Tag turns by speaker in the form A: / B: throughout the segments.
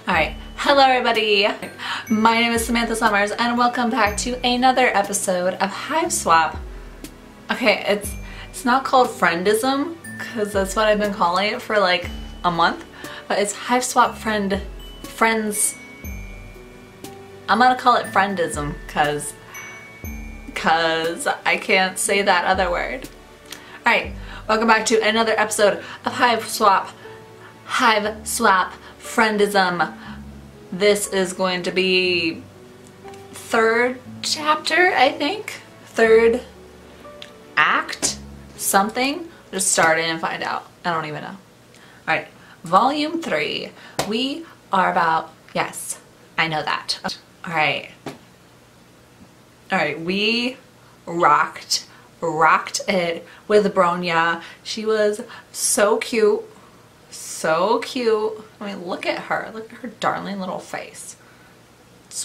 A: Alright, hello everybody! My name is Samantha Summers and welcome back to another episode of Hiveswap. Okay, it's not called Friendism, because that's what I've been calling it for like a month, but it's Hiveswap Friends. I'm gonna call it Friendism, cause I can't say that other word. Alright, welcome back to another episode of Hiveswap Friendism. This is going to be third chapter, I think? Third act? Something? Just start it and find out. I don't even know. Alright, volume 3. We are about, yes, I know that. Alright. Alright, we rocked it with Bronya. She was so cute. So cute. I mean, look at her. Look at her darling little face.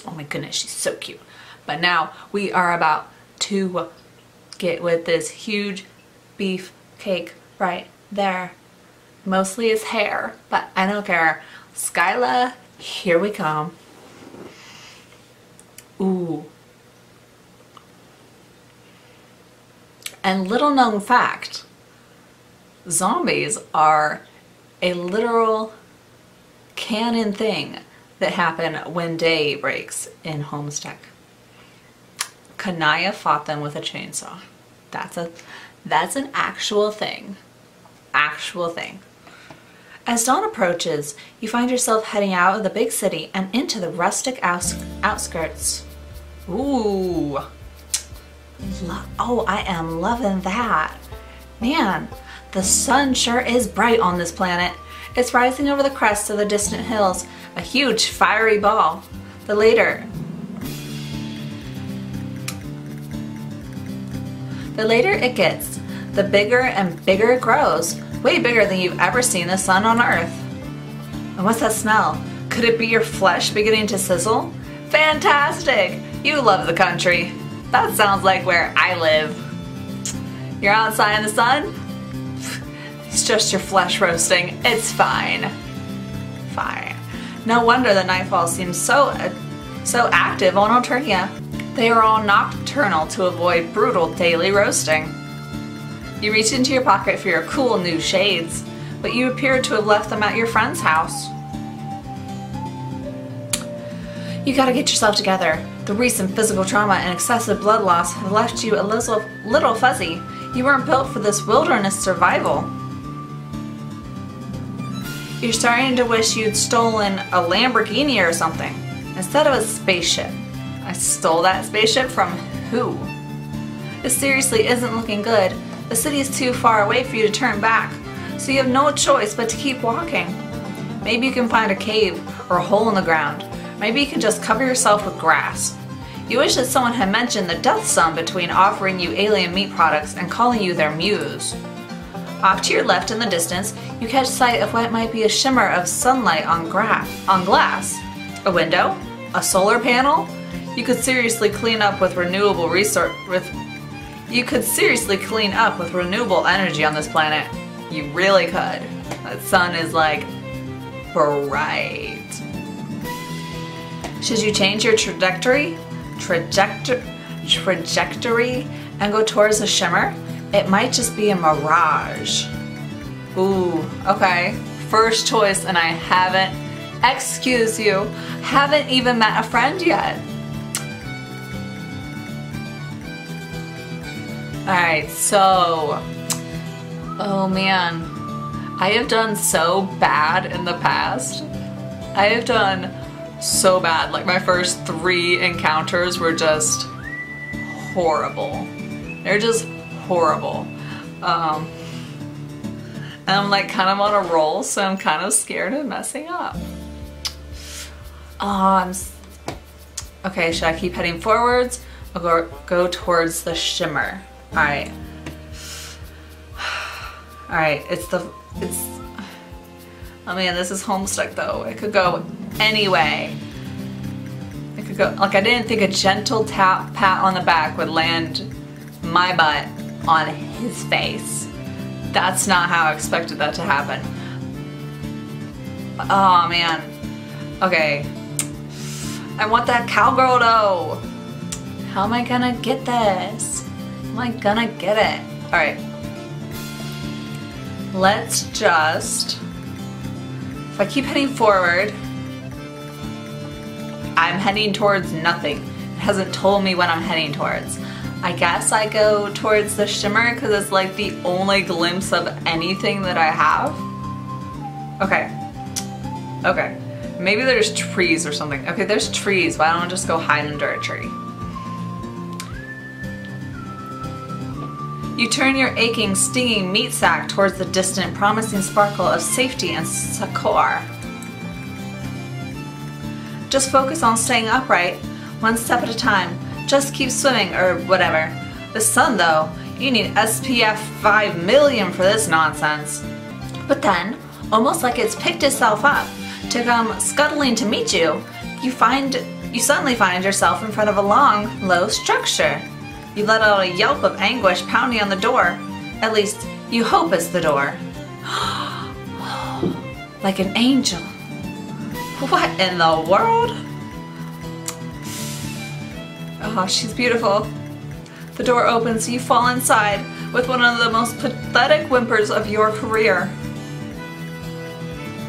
A: Oh my goodness, she's so cute. But now we are about to get with this huge beef cake right there. Mostly his hair, but I don't care. Skylla, here we come. Ooh. And little known fact, zombies are a literal canon thing that happen when day breaks in Homestead. Kanaya fought them with a chainsaw. That's an actual thing. Actual thing. As dawn approaches, you find yourself heading out of the big city and into the rustic outskirts. Ooh. Oh, I am loving that. Man, the sun sure is bright on this planet. It's rising over the crests of the distant hills, a huge fiery ball. The later it gets, the bigger and bigger it grows. Way bigger than you've ever seen the sun on Earth. And what's that smell? Could it be your flesh beginning to sizzle? Fantastic! You love the country. That sounds like where I live. You're outside in the sun? It's just your flesh roasting. It's fine. Fine. No wonder the nightfall seems so active on Alternia. They are all nocturnal to avoid brutal daily roasting. You reach into your pocket for your cool new shades, but you appear to have left them at your friend's house. You gotta get yourself together. The recent physical trauma and excessive blood loss have left you a little fuzzy. You weren't built for this wilderness survival. You're starting to wish you'd stolen a Lamborghini or something, instead of a spaceship. I stole that spaceship from who? This seriously isn't looking good. The city is too far away for you to turn back, so you have no choice but to keep walking. Maybe you can find a cave or a hole in the ground. Maybe you can just cover yourself with grass. You wish that someone had mentioned the death sum between offering you alien meat products and calling you their muse. Off to your left in the distance, you catch sight of what might be a shimmer of sunlight on glass. A window? A solar panel? You could seriously clean up with renewable energy on this planet. You really could. That sun is like bright. Should you change your trajectory and go towards the shimmer? It might just be a mirage. Ooh, okay. First choice, and I excuse you, haven't even met a friend yet. Alright, so, oh man, I have done so bad in the past. I have done so bad. Like, my first 3 encounters were just horrible. They're just horrible. And I'm like kind of on a roll, so I'm kind of scared of messing up. Okay, should I keep heading forwards or go towards the shimmer? Alright. Alright, oh man, this is Homestead though. It could go any way. It could go, like, I didn't think a gentle pat on the back would land my butt on his face. That's not how I expected that to happen. Oh man. Okay. I want that cowgirl though. How am I gonna get this? How am I gonna get it? Alright. Let's just... If I keep heading forward, I'm heading towards nothing. It hasn't told me what I'm heading towards. I guess I go towards the shimmer because it's like the only glimpse of anything that I have. Okay. Okay. Maybe there's trees or something. Okay, there's trees. Why don't I just go hide under a tree? You turn your aching, stinging meat sack towards the distant, promising sparkle of safety and succor. Just focus on staying upright, one step at a time. Just keep swimming, or whatever. The sun, though, you need SPF 5 million for this nonsense. But then, almost like it's picked itself up to come scuttling to meet you, you suddenly find yourself in front of a long, low structure. You let out a yelp of anguish pounding on the door. At least, you hope it's the door. Like an angel. What in the world? Oh, she's beautiful. The door opens, you fall inside with one of the most pathetic whimpers of your career.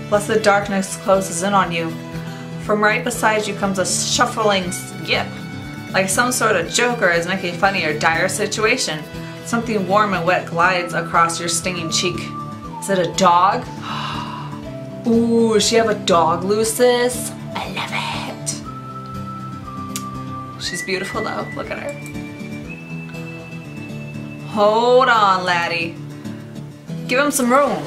A: Blessed darkness closes in on you. From right beside you comes a shuffling skip, like some sort of joker is making fun of your dire situation. Something warm and wet glides across your stinging cheek. Is it a dog? Ooh, does she have a dog, Lucis? I love it. She's beautiful though, look at her. Hold on, laddie. Give him some room.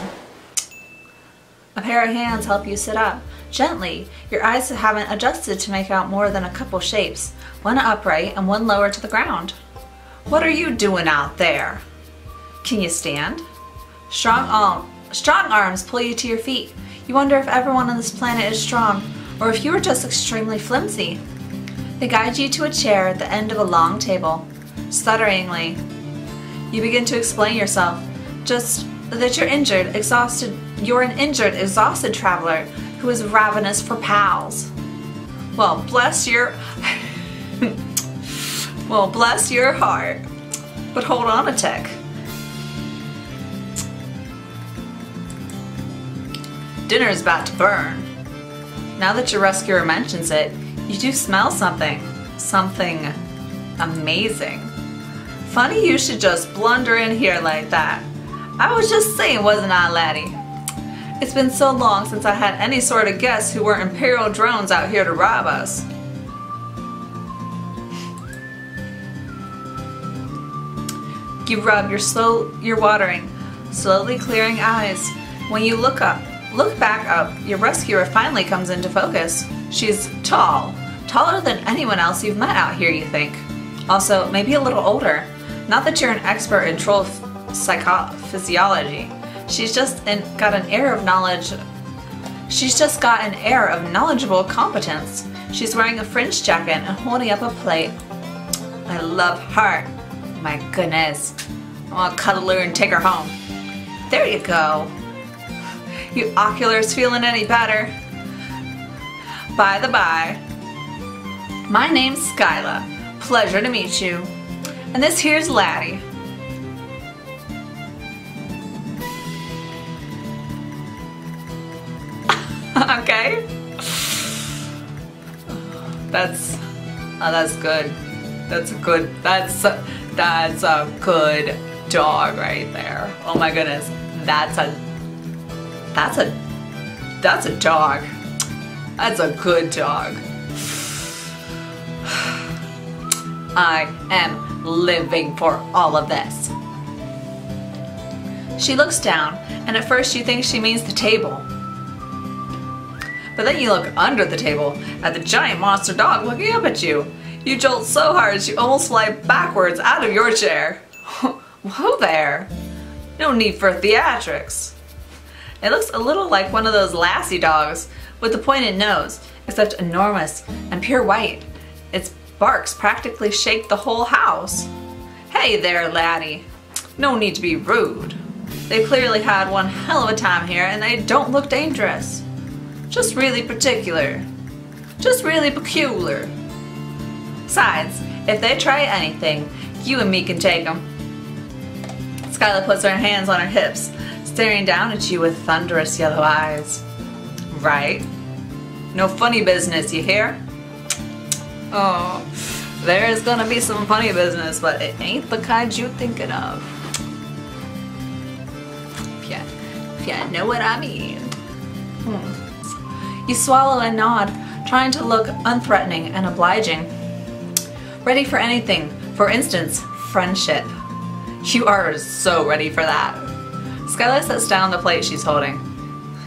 A: A pair of hands help you sit up. Gently, your eyes haven't adjusted to make out more than a couple shapes, one upright and one lower to the ground. What are you doing out there? Can you stand? Strong arms pull you to your feet. You wonder if everyone on this planet is strong, or if you are just extremely flimsy. They guide you to a chair at the end of a long table. Stutteringly, you begin to explain yourself, just that you're injured, exhausted. You're an injured, exhausted traveler who is ravenous for pals. Well, bless your... well, bless your heart. But hold on a tick. Dinner's about to burn. Now that your rescuer mentions it, you do smell something. Something amazing. Funny you should just blunder in here like that. I was just saying, wasn't I, laddie? It's been so long since I had any sort of guests who weren't Imperial drones out here to rob us. You rub your watering, slowly clearing eyes. When you look back up, your rescuer finally comes into focus. She's tall, taller than anyone else you've met out here, you think. Also, maybe a little older. Not that you're an expert in troll physiology. She's just got an air of knowledge. She's just got an air of knowledgeable competence. She's wearing a fringe jacket and holding up a plate. I love her. My goodness. I want to cuddle her and take her home. There you go. You oculars feeling any better? By the by, my name's Skylla. Pleasure to meet you. And this here's Laddie. Okay. That's good. That's a good dog right there. Oh my goodness. That's a dog. That's a good dog. I am living for all of this. She looks down, and at first you think she means the table. But then you look under the table at the giant monster dog looking up at you. You jolt so hard you almost fly backwards out of your chair. Whoa there. No need for theatrics. It looks a little like one of those lassie dogs with the pointed nose, except enormous and pure white. Its barks practically shake the whole house. Hey there, laddie. No need to be rude. They've clearly had one hell of a time here and they don't look dangerous. Just really particular. Just really peculiar. Besides, if they try anything, you and me can take them. Skylla puts her hands on her hips, staring down at you with thunderous yellow eyes. Right? No funny business, you hear? Oh, there's gonna be some funny business, but it ain't the kind you thinking of. If you know what I mean. You swallow and nod, trying to look unthreatening and obliging. Ready for anything, for instance, friendship. You are so ready for that. Skylla sets down the plate she's holding.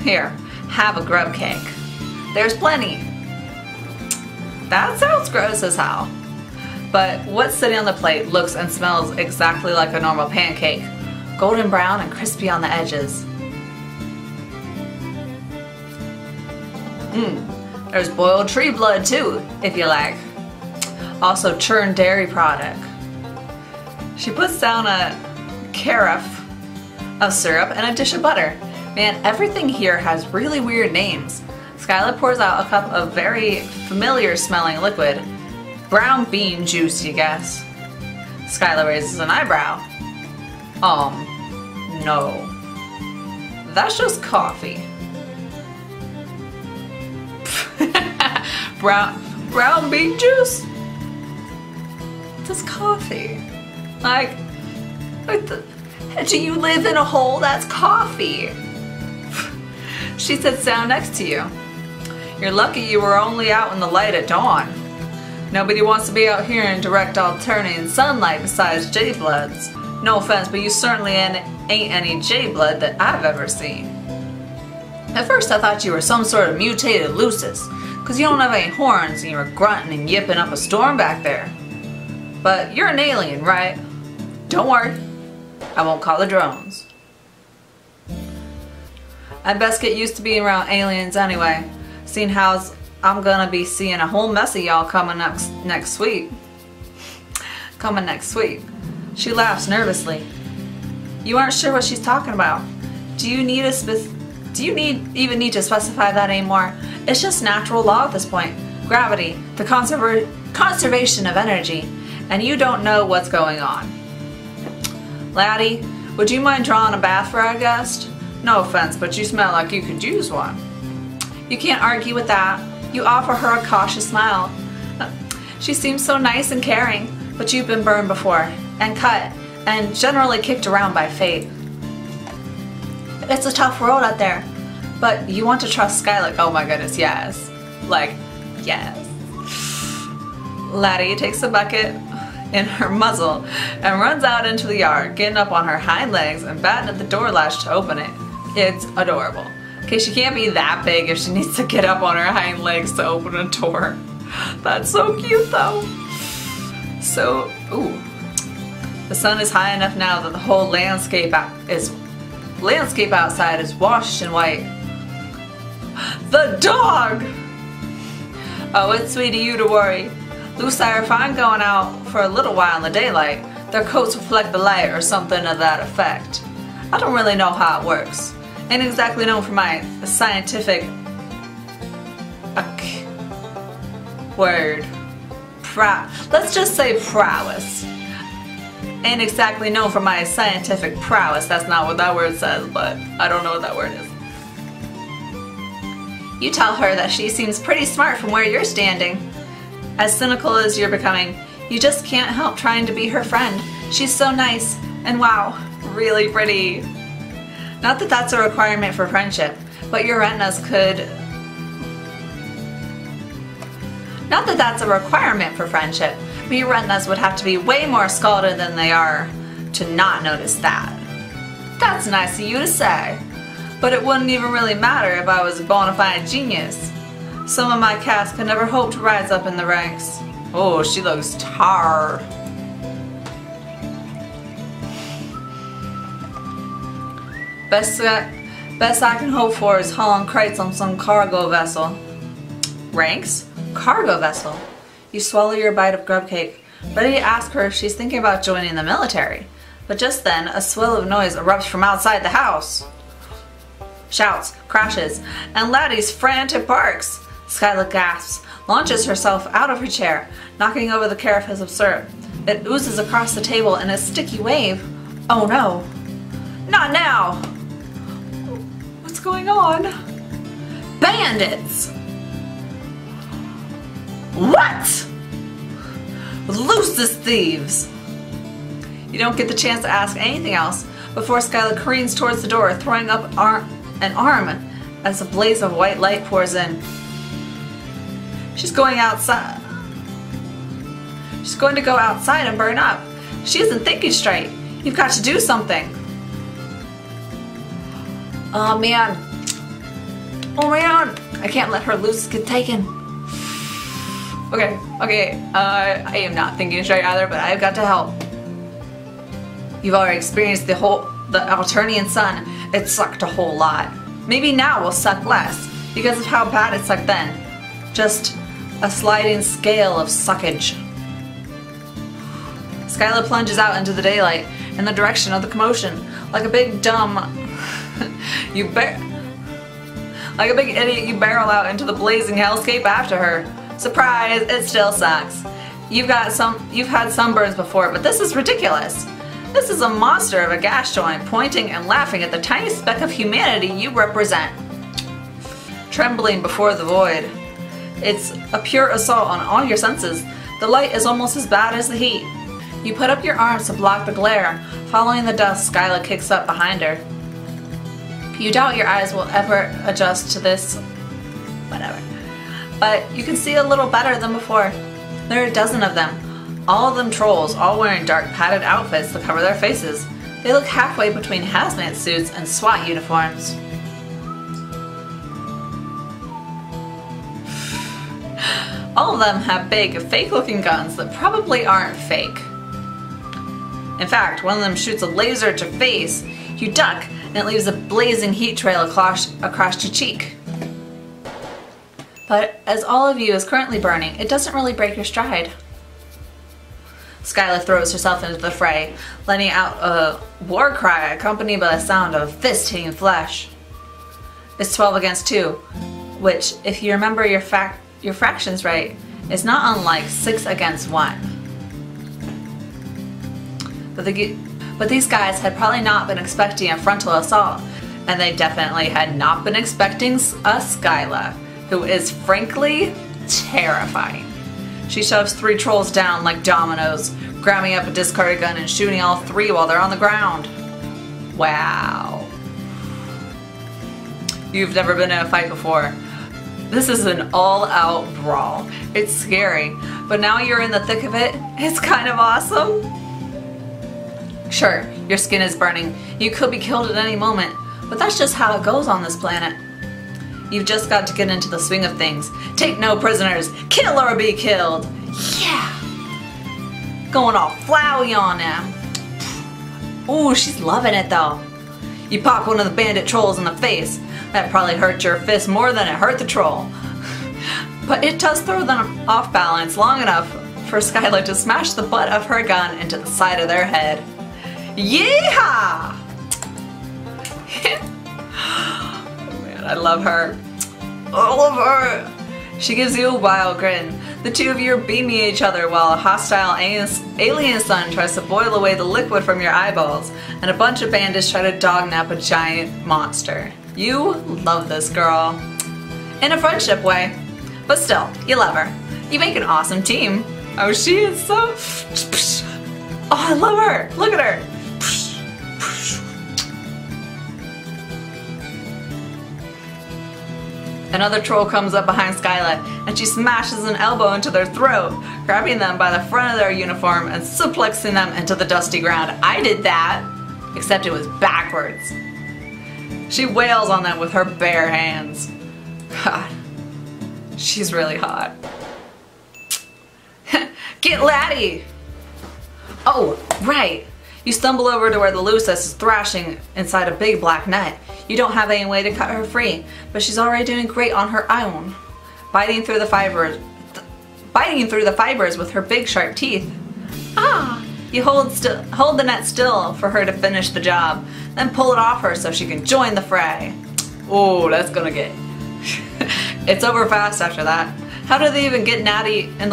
A: Here, have a grub cake. There's plenty. That sounds gross as hell. But what's sitting on the plate looks and smells exactly like a normal pancake. Golden brown and crispy on the edges. There's boiled tree blood too, if you like. Also churned dairy product. She puts down a carafe of syrup and a dish of butter. Man, everything here has really weird names. Skylla pours out a cup of very familiar smelling liquid. Brown bean juice, you guess. Skylla raises an eyebrow. No. That's just coffee. brown bean juice? That's coffee. Do you live in a hole? That's coffee. She sits down next to you. You're lucky you were only out in the light at dawn. Nobody wants to be out here in direct alternating sunlight besides J-bloods. No offense, but you certainly ain't any J-blood that I've ever seen. At first I thought you were some sort of mutated Lucis, because you don't have any horns and you were grunting and yipping up a storm back there. But you're an alien, right? Don't worry, I won't call the drones. I'd best get used to being around aliens anyway, seeing how I'm gonna be seeing a whole mess of y'all coming next week. Coming next week. She laughs nervously. You aren't sure what she's talking about. Do you even need to specify that anymore? It's just natural law at this point. Gravity, the conservation of energy, and you don't know what's going on. Laddie, would you mind drawing a bath for our guest? No offense, but you smell like you could use one. You can't argue with that. You offer her a cautious smile. She seems so nice and caring, but you've been burned before, and cut, and generally kicked around by fate. It's a tough world out there, but you want to trust Skylla. Oh my goodness, yes. Yes. Laddie takes a bucket in her muzzle and runs out into the yard, getting up on her hind legs and batting at the door latch to open it. It's adorable. Okay, she can't be that big if she needs to get up on her hind legs to open a door. That's so cute though. So, ooh. The sun is high enough now that the whole landscape outside is washed in white. The dog! Oh, it's sweet of you to worry. Lucy are fine going out for a little while in the daylight. Their coats reflect the light or something to that effect. I don't really know how it works. Ain't exactly known for my scientific let's just say prowess. Ain't exactly known for my scientific prowess. That's not what that word says, but I don't know what that word is. You tell her that she seems pretty smart from where you're standing. As cynical as you're becoming, you just can't help trying to be her friend. She's so nice, and wow, really pretty. Not that that's a requirement for friendship, but your retinas could... Not that that's a requirement for friendship, but your retinas would have to be way more scalded than they are to not notice that. That's nice of you to say, but it wouldn't even really matter if I was a bona fide genius. Some of my cast could never hope to rise up in the ranks. Oh, she looks tired. Best I can hope for is hauling crates on some cargo vessel. Ranks? Cargo vessel? You swallow your bite of grub cake, ready to ask her if she's thinking about joining the military. But just then, a swell of noise erupts from outside the house. Shouts, crashes, and Laddie's frantic barks. Skylla gasps, launches herself out of her chair, knocking over the carapace of syrup. It oozes across the table in a sticky wave. Oh no. Not now! What's going on? Bandits! What? Loose this thieves! You don't get the chance to ask anything else before Skylla careens towards the door, throwing up an arm as a blaze of white light pours in. She's going outside. She's going to go outside and burn up. She isn't thinking straight. You've got to do something. Oh man. Oh man. I can't let her loose get taken. Okay. I am not thinking straight either, but I've got to help. You've already experienced the Alternian sun. It sucked a whole lot. Maybe now will suck less because of how bad it sucked then. Just a sliding scale of suckage. Skylla plunges out into the daylight in the direction of the commotion, like a big like a big idiot. You barrel out into the blazing hellscape after her. Surprise! It still sucks. You've had sunburns before, but this is ridiculous. This is a monster of a gas joint pointing and laughing at the tiny speck of humanity you represent. Trembling before the void. It's a pure assault on all your senses. The light is almost as bad as the heat. You put up your arms to block the glare. Following the dust, Skylla kicks up behind her. You doubt your eyes will ever adjust to this. Whatever. But you can see a little better than before. There are a dozen of them. All of them trolls, all wearing dark padded outfits that cover their faces. They look halfway between hazmat suits and SWAT uniforms. All of them have big, fake-looking guns that probably aren't fake. In fact, one of them shoots a laser at your face. You duck, and it leaves a blazing heat trail across your cheek. But as all of you is currently burning, it doesn't really break your stride. Skylla throws herself into the fray, letting out a war cry accompanied by the sound of fist hitting flesh. It's 12 against 2, which, if you remember your fractions right, is not unlike 6 against 1. But these guys had probably not been expecting a frontal assault, and they definitely had not been expecting a Skylla, who is frankly terrifying. She shoves 3 trolls down like dominoes, grabbing up a discarded gun and shooting all 3 while they're on the ground. Wow. You've never been in a fight before. This is an all-out brawl. It's scary, but now you're in the thick of it, it's kind of awesome. Sure, your skin is burning. You could be killed at any moment, but that's just how it goes on this planet. You've just got to get into the swing of things. Take no prisoners. Kill or be killed. Yeah. Going all flowy on them. Ooh, she's loving it though. You pop one of the bandit trolls in the face. That probably hurt your fist more than it hurt the troll. But it does throw them off balance long enough for Skylla to smash the butt of her gun into the side of their head. Yeehaw! I love her. I love her! She gives you a wild grin. The two of you are beaming each other while a hostile alien sun tries to boil away the liquid from your eyeballs, and a bunch of bandits try to dognap a giant monster. You love this girl. In a friendship way. But still, you love her. You make an awesome team. Oh, she is so... Oh, I love her! Look at her! Another troll comes up behind Skylla, and she smashes an elbow into their throat, grabbing them by the front of their uniform and suplexing them into the dusty ground. I did that, except it was backwards. She wails on them with her bare hands. God, she's really hot. Get Laddie! Oh, right. You stumble over to where the Lucis is thrashing inside a big black net. You don't have any way to cut her free, but she's already doing great on her own, biting through the fibers with her big sharp teeth. Ah! You hold the net still for her to finish the job, then pull it off her so she can join the fray. Oh, that's gonna get It's over fast after that. How did they even get Laddie in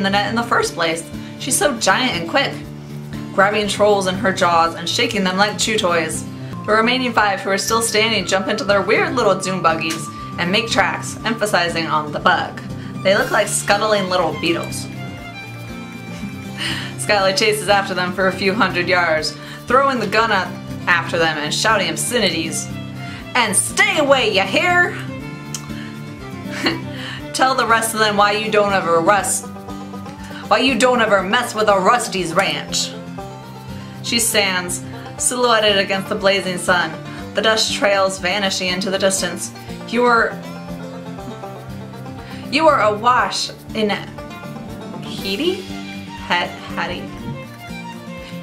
A: the net in the first place? She's so giant and quick, grabbing trolls in her jaws and shaking them like chew toys. The remaining 5 who are still standing jump into their weird little dune buggies and make tracks, emphasizing on the bug. They look like scuttling little beetles. Skylla chases after them for a few hundred yards, throwing the gun after them and shouting obscenities. And stay away, you hear? Tell the rest of them why you don't ever mess with a Rusty's ranch. She stands, silhouetted against the blazing sun, the dust trails vanishing into the distance. You are awash in Hattie?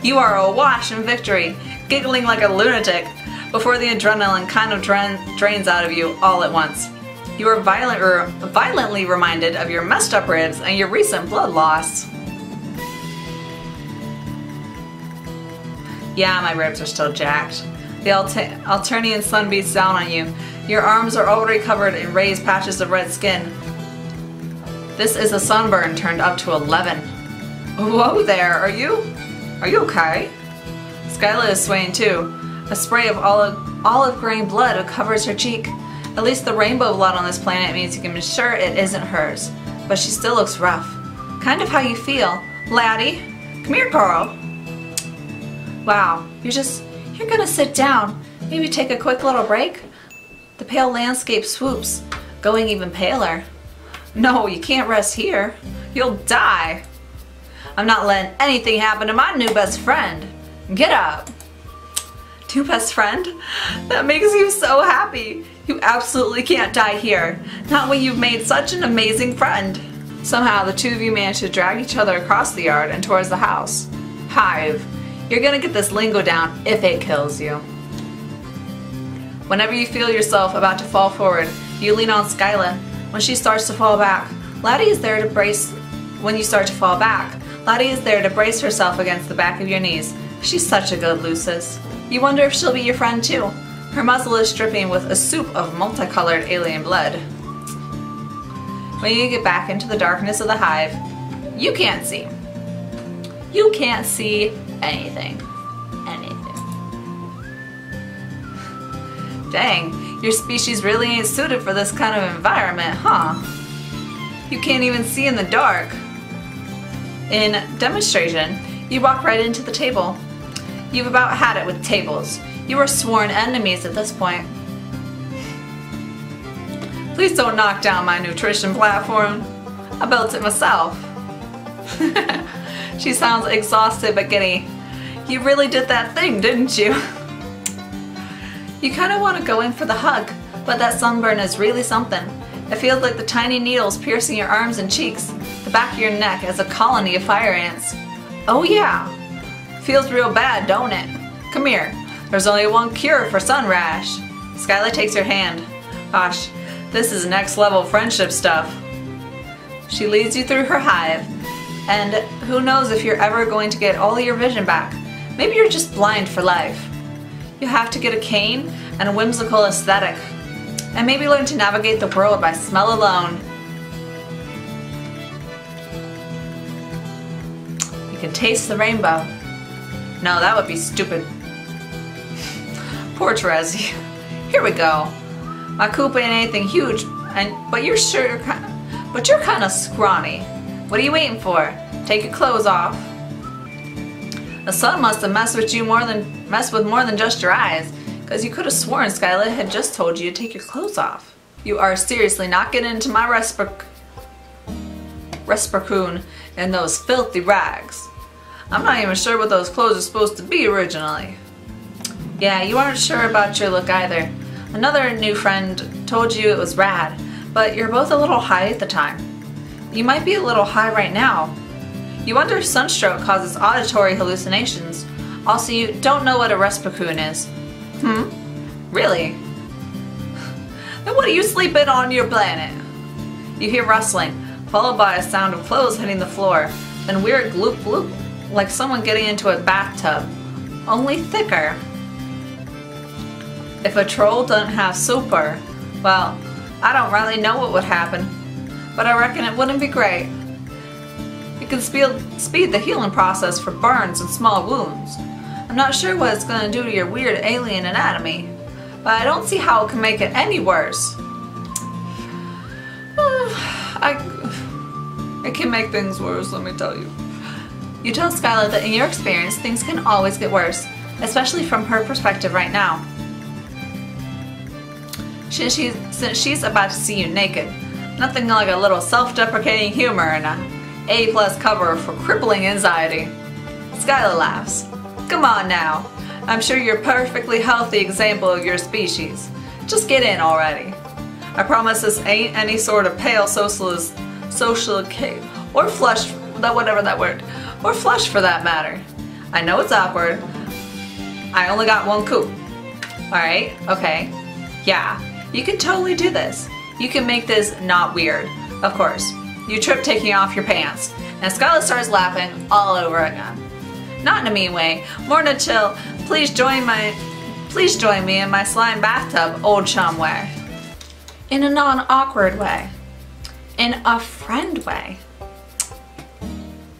A: You are awash in victory, giggling like a lunatic before the adrenaline kind of drains out of you all at once. You are violently reminded of your messed up ribs and your recent blood loss. Yeah, my ribs are still jacked. The Alternian sun beats down on you. Your arms are already covered in raised patches of red skin. This is a sunburn turned up to 11. Whoa there, are you okay? Skylla is swaying too. A spray of olive green blood covers her cheek. At least the rainbow blood on this planet means you can be sure it isn't hers. But she still looks rough. Kind of how you feel. Laddie, come here, Carl. Wow, you're gonna sit down. Maybe take a quick little break? The pale landscape swoops, going even paler. No, you can't rest here. You'll die. I'm not letting anything happen to my new best friend. Get up. New best friend? That makes you so happy. You absolutely can't die here. Not when you've made such an amazing friend. Somehow the two of you manage to drag each other across the yard and towards the house. Hive, you're gonna get this lingo down if it kills you. Whenever you feel yourself about to fall forward, you lean on Skylla. When she starts to fall back, Laddie is there to brace. When you start to fall back, Laddie is there to brace herself against the back of your knees. She's such a good Lucis. You wonder if she'll be your friend too. Her muzzle is dripping with a soup of multicolored alien blood. When you get back into the darkness of the hive, you can't see. You can't see anything. Dang, your species really ain't suited for this kind of environment, huh? You can't even see in the dark. In demonstration, you walk right into the table. You've about had it with tables. You are sworn enemies at this point. Please don't knock down my nutrition platform. I built it myself. She sounds exhausted but giddy. You really did that thing, didn't you? You kind of want to go in for the hug, but that sunburn is really something. It feels like the tiny needles piercing your arms and cheeks, the back of your neck as a colony of fire ants. Oh yeah, feels real bad, don't it? Come here, there's only one cure for sun rash. Skylla takes your hand. Gosh, this is next level friendship stuff. She leads you through her hive, and who knows if you're ever going to get all of your vision back. Maybe you're just blind for life. You have to get a cane and a whimsical aesthetic, and maybe learn to navigate the world by smell alone. You can taste the rainbow. No, that would be stupid. Poor Terezi. Here we go. My coop ain't anything huge, but you're kind of scrawny. What are you waiting for? Take your clothes off. The sun must have messed with more than just your eyes, because you could have sworn Skylla had just told you to take your clothes off. You are seriously not getting into my Respercoon in those filthy rags. I'm not even sure what those clothes are supposed to be originally. Yeah, you aren't sure about your look either. Another new friend told you it was rad, but you're both a little high at the time. You might be a little high right now. You wonder if sunstroke causes auditory hallucinations. Also, you don't know what a Respercoon is. Really? Then what are you sleeping on your planet? You hear rustling, followed by a sound of clothes hitting the floor, then weird gloop gloop, like someone getting into a bathtub, only thicker. If a troll doesn't have super, well, I don't really know what would happen, but I reckon it wouldn't be great. It can speed the healing process for burns and small wounds. I'm not sure what it's going to do to your weird alien anatomy, but I don't see how it can make it any worse. It can make things worse, let me tell you. You tell Skylla that in your experience, things can always get worse, especially from her perspective right now. Since she's about to see you naked, nothing like a little self-deprecating humor and a A+ cover for crippling anxiety. Skylla laughs. Come on now. I'm sure you're a perfectly healthy example of your species. Just get in already. I promise this ain't any sort of pale social cave or flush, whatever that word, or flush for that matter. I know it's awkward. I only got one coup. Alright, okay. Yeah, you can totally do this. You can make this not weird. Of course. You trip taking off your pants. And Skylla starts laughing all over again. Not in a mean way, more in a chill, please join me in my slime bathtub, old chum way. In a non-awkward way. In a friend way.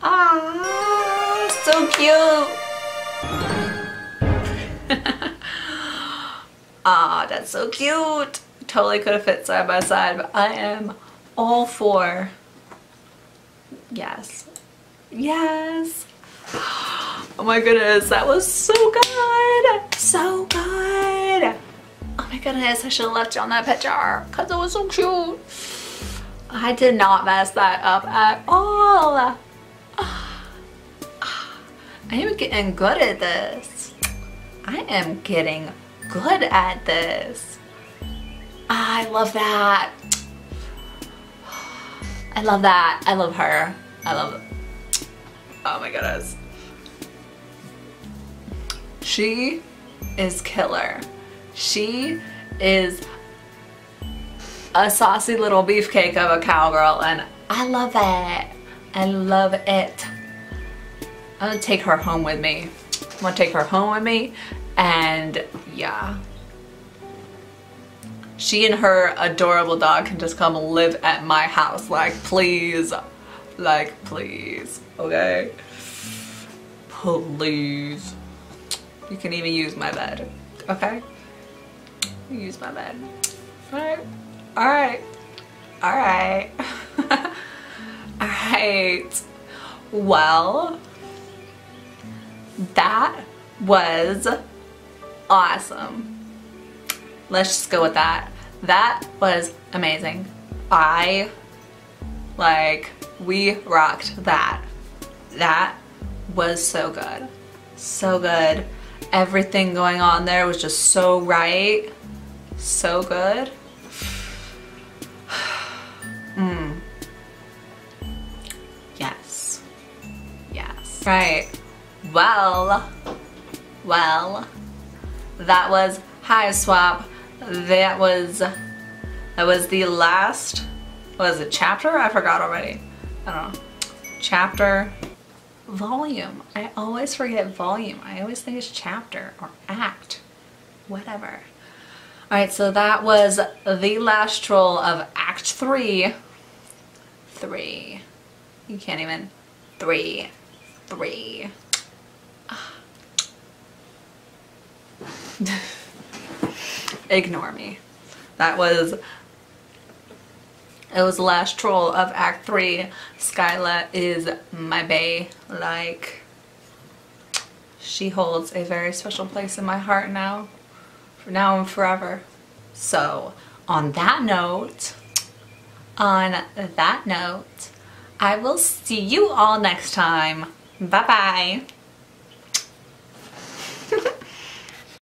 A: Ah, so cute. Ah, that's so cute. Totally could have fit side by side, but I am all for. Yes. Yes. Oh my goodness, that was so good. So good. Oh my goodness, I should have left you on that picture because it was so cute. I did not mess that up at all. I am getting good at this. I am getting good at this. I love that. I love that. I love her. I love it. Oh my goodness. She is killer. She is a saucy little beefcake of a cowgirl and I love it. I love it. I'm gonna take her home with me. I'm gonna take her home with me and yeah. She and her adorable dog can just come live at my house. Like please. Like please. Okay? Please. You can even use my bed. Okay? You use my bed. Alright. Alright. Alright. Alright. Well, that was awesome. Let's just go with that. That was amazing. We rocked that. That was so good. So good. Everything going on there was just so right. So good. Yes. Yes. Right. Well, that was Hiveswap. That was the last, what was it, chapter? I forgot already. I don't know. Chapter, volume. I always forget volume. I always think it's chapter or act, whatever. Alright, so that was the last troll of Act 3. You can't even. 3. Ignore me. It was the last troll of Act 3. Skylla is my bae. Like, she holds a very special place in my heart now. For now and forever. So, on that note, I will see you all next time. Bye bye.